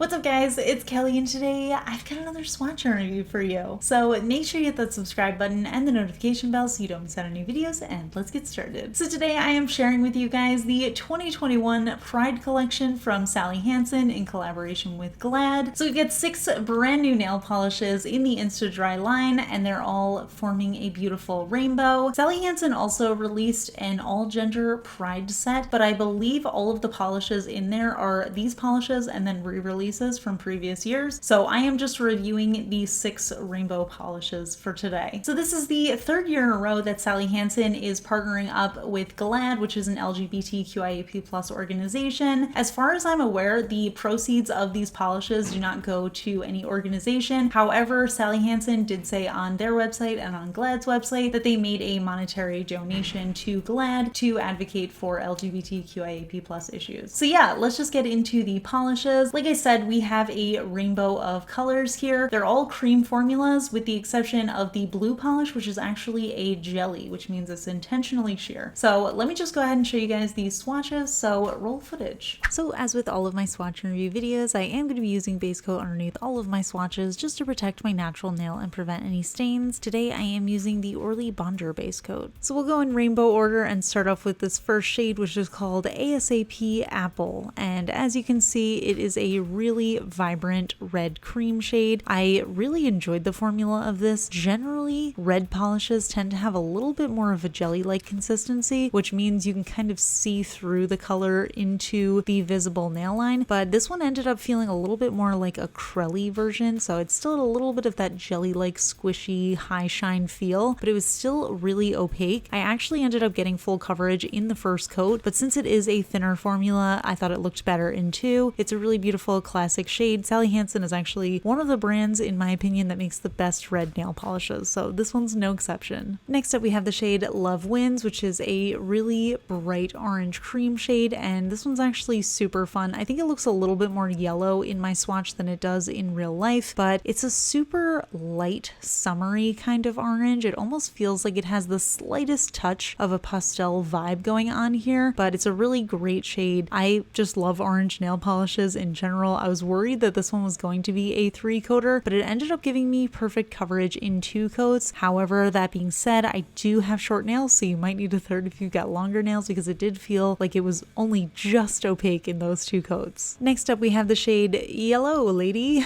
What's up guys, it's Kelly and today I've got another swatch review for you. So make sure you hit that subscribe button and the notification bell so you don't miss out on new videos, and let's get started. So today I am sharing with you guys the 2021 Pride collection from Sally Hansen in collaboration with Glaad. So we've got 6 brand new nail polishes in the Insta-Dri line and they're all forming a beautiful rainbow. Sally Hansen also released an all-gender Pride set, but I believe all of the polishes in there are these polishes and then re-released from previous years. So I am just reviewing these 6 rainbow polishes for today. So this is the 3rd year in a row that Sally Hansen is partnering up with Glaad, which is an LGBTQIA+ organization. As far as I'm aware, the proceeds of these polishes do not go to any organization. However, Sally Hansen did say on their website and on Glaad's website that they made a monetary donation to Glaad to advocate for LGBTQIA+ issues. So yeah, let's just get into the polishes. Like I said, we have a rainbow of colors here. They're all cream formulas with the exception of the blue polish, which is actually a jelly, which means it's intentionally sheer. So let me just go ahead and show you guys these swatches, so roll footage. So as with all of my swatch review videos, I am going to be using base coat underneath all of my swatches just to protect my natural nail and prevent any stains. Today I am using the Orly Bonder base coat. So we'll go in rainbow order and start off with this first shade, which is called ASAP Apple. And as you can see, it is a really vibrant red cream shade. I really enjoyed the formula of this. Generally, red polishes tend to have a little bit more of a jelly-like consistency, which means you can kind of see through the color into the visible nail line, but this one ended up feeling a little bit more like a crelly version, so it's still a little bit of that jelly-like squishy high shine feel, but it was still really opaque. I actually ended up getting full coverage in the first coat, but since it is a thinner formula, I thought it looked better in 2. It's a really beautiful classic shade. Sally Hansen is actually one of the brands, in my opinion, that makes the best red nail polishes, so this one's no exception. Next up we have the shade Love Wins, which is a really bright orange cream shade, and this one's actually super fun. I think it looks a little bit more yellow in my swatch than it does in real life, but it's a super light, summery kind of orange. It almost feels like it has the slightest touch of a pastel vibe going on here, but it's a really great shade. I just love orange nail polishes in general. I was worried that this one was going to be a 3-coater, but it ended up giving me perfect coverage in 2 coats. However, that being said, I do have short nails, so you might need a 3rd if you've got longer nails, because it did feel like it was only just opaque in those 2 coats. Next up we have the shade Yellow Lady.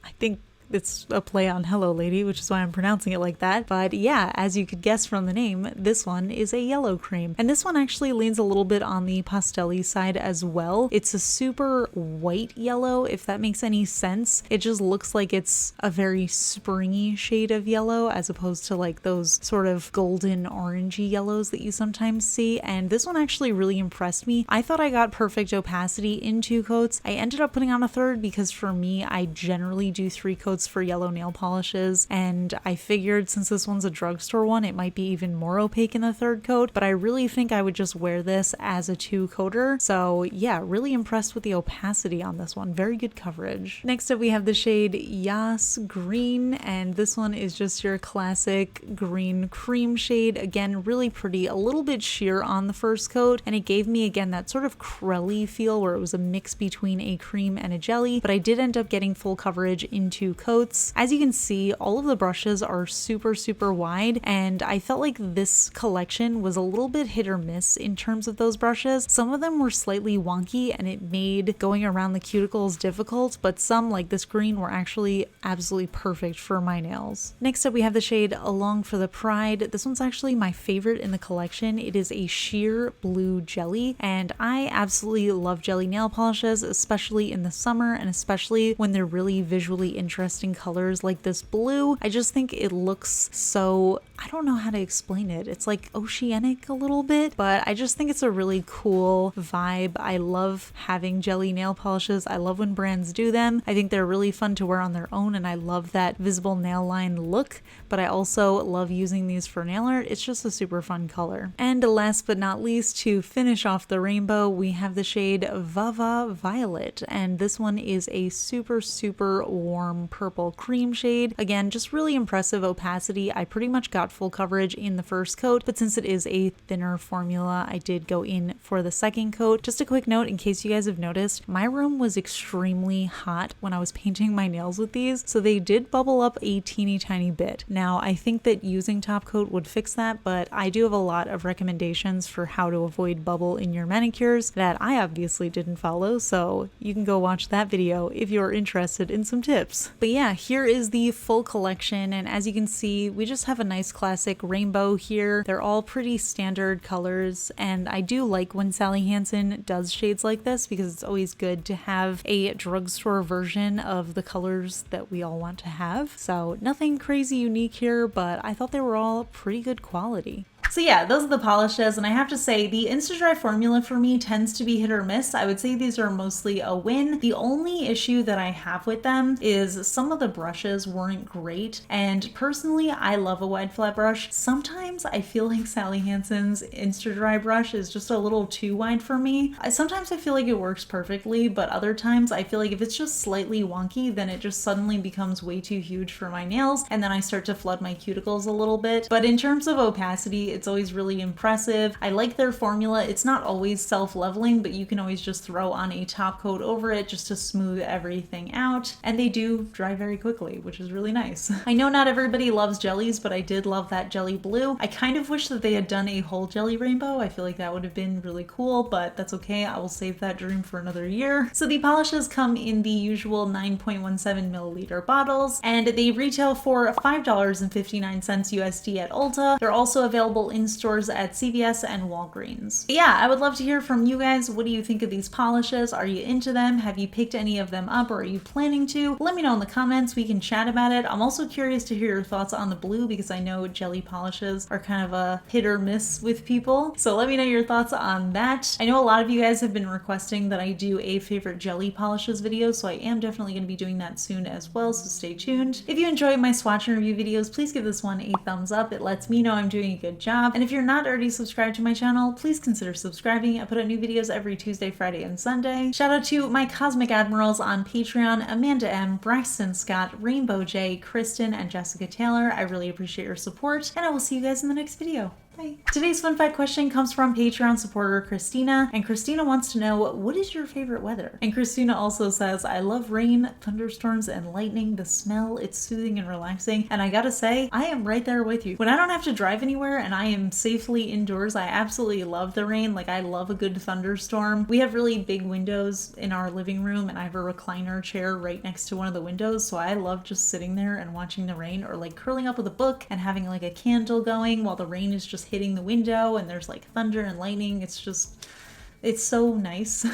I think it's a play on Hello Lady, which is why I'm pronouncing it like that. But yeah, as you could guess from the name, this one is a yellow cream. And this one actually leans a little bit on the pastel-y side as well. It's a super white yellow, if that makes any sense. It just looks like it's a very springy shade of yellow as opposed to like those sort of golden orangey yellows that you sometimes see. And this one actually really impressed me. I thought I got perfect opacity in 2 coats. I ended up putting on a 3rd because for me, I generally do 3 coats for yellow nail polishes, and I figured since this one's a drugstore one, it might be even more opaque in the 3rd coat, but I really think I would just wear this as a 2-coater. So yeah, really impressed with the opacity on this one. Very good coverage. Next up we have the shade Yas Green, and this one is just your classic green cream shade. Again, really pretty, a little bit sheer on the first coat, and it gave me again that sort of crelly feel where it was a mix between a cream and a jelly, but I did end up getting full coverage in 2 coats. As you can see, all of the brushes are super wide, and I felt like this collection was a little bit hit or miss in terms of those brushes. Some of them were slightly wonky and it made going around the cuticles difficult, but some, like this green, were actually absolutely perfect for my nails. Next up we have the shade Along for the Pride. This one's actually my favorite in the collection. It is a sheer blue jelly, and I absolutely love jelly nail polishes, especially in the summer and especially when they're really visually interesting colors like this blue. I just think it looks so, I don't know how to explain it. It's like oceanic a little bit, but I just think it's a really cool vibe. I love having jelly nail polishes. I love when brands do them. I think they're really fun to wear on their own, and I love that visible nail line look, but I also love using these for nail art. It's just a super fun color. And last but not least, to finish off the rainbow, we have the shade Vava Violet, and this one is a super warm purple purple cream shade. Again, just really impressive opacity. I pretty much got full coverage in the first coat, but since it is a thinner formula, I did go in for the second coat. Just a quick note in case you guys have noticed, my room was extremely hot when I was painting my nails with these, so they did bubble up a teeny tiny bit. Now, I think that using top coat would fix that, but I do have a lot of recommendations for how to avoid bubble in your manicures that I obviously didn't follow, so you can go watch that video if you're interested in some tips. But yeah, here is the full collection, and as you can see, we just have a nice classic rainbow here. They're all pretty standard colors, and I do like when Sally Hansen does shades like this because it's always good to have a drugstore version of the colors that we all want to have. So nothing crazy unique here, but I thought they were all pretty good quality. So yeah, those are the polishes, and I have to say the Insta-Dri formula for me tends to be hit or miss. I would say these are mostly a win. The only issue that I have with them is some of the brushes weren't great, and personally I love a wide flat brush. Sometimes I feel like Sally Hansen's Insta-Dri brush is just a little too wide for me. Sometimes I feel like it works perfectly, but other times I feel like if it's just slightly wonky, then it just suddenly becomes way too huge for my nails, and then I start to flood my cuticles a little bit. But in terms of opacity, it's always really impressive. I like their formula. It's not always self-leveling, but you can always just throw on a top coat over it just to smooth everything out. And they do dry very quickly, which is really nice. I know not everybody loves jellies, but I did love that jelly blue. I kind of wish that they had done a whole jelly rainbow. I feel like that would have been really cool, but that's okay. I will save that dream for another year. So the polishes come in the usual 9.17 milliliter bottles, and they retail for $5.59 USD at Ulta. They're also available in stores at CVS and Walgreens. But yeah, I would love to hear from you guys. What do you think of these polishes? Are you into them? Have you picked any of them up, or are you planning to? Let me know in the comments. We can chat about it. I'm also curious to hear your thoughts on the blue because I know jelly polishes are kind of a hit or miss with people. So let me know your thoughts on that. I know a lot of you guys have been requesting that I do a favorite jelly polishes video, so I am definitely going to be doing that soon as well, so stay tuned. If you enjoy my swatch and review videos, please give this one a thumbs up. It lets me know I'm doing a good job. And if you're not already subscribed to my channel, please consider subscribing. I put out new videos every Tuesday, Friday, and Sunday. Shout out to my Cosmic Admirals on Patreon, Amanda M, Braxton Scott, Rainbow J, Kristen, and Jessica Taylor. I really appreciate your support, and I will see you guys in the next video. Bye. Today's fun fact question comes from Patreon supporter Christina, and Christina wants to know, what is your favorite weather? And Christina also says, I love rain, thunderstorms, and lightning. The smell, it's soothing and relaxing. And I gotta say, I am right there with you. When I don't have to drive anywhere and I am safely indoors, I absolutely love the rain. Like, I love a good thunderstorm. We have really big windows in our living room, and I have a recliner chair right next to one of the windows, so I love just sitting there and watching the rain, or like curling up with a book and having like a candle going while the rain is just hitting the window and there's like thunder and lightning. It's so nice.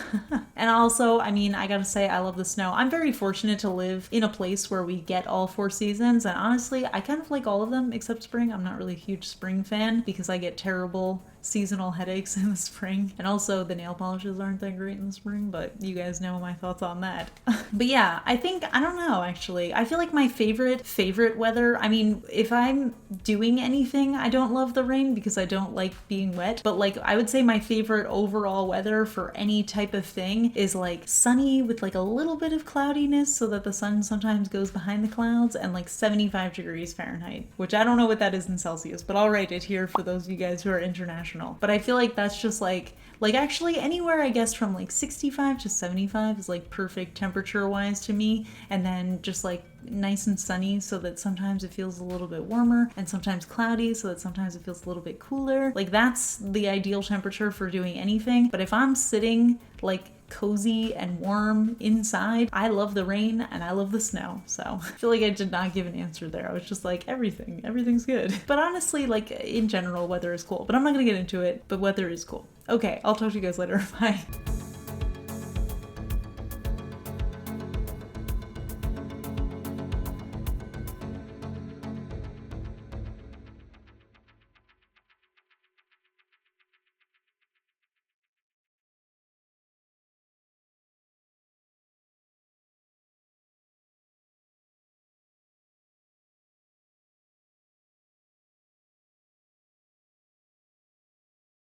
And also, I mean, I gotta say, I love the snow. I'm very fortunate to live in a place where we get all 4 seasons, and honestly, I kind of like all of them except spring. I'm not really a huge spring fan because I get terrible seasonal headaches in the spring, and also the nail polishes aren't that great in the spring, but you guys know my thoughts on that. But yeah, I don't know, actually. I feel like my favorite weather, I mean, if I'm doing anything, I don't love the rain because I don't like being wet, but like I would say my favorite overall weather for any type of thing is like sunny with like a little bit of cloudiness so that the sun sometimes goes behind the clouds, and like 75 degrees Fahrenheit, which I don't know what that is in Celsius, but I'll write it here for those of you guys who are international. But I feel like that's just like actually anywhere I guess from like 65 to 75 is like perfect temperature wise to me, and then just like nice and sunny so that sometimes it feels a little bit warmer, and sometimes cloudy so that sometimes it feels a little bit cooler. Like, that's the ideal temperature for doing anything. But if I'm sitting like cozy and warm inside, I love the rain and I love the snow. So I feel like I did not give an answer there. I was just like, everything's good. But honestly, like in general, weather is cool. But I'm not gonna get into it, but weather is cool. Okay, I'll talk to you guys later. Bye.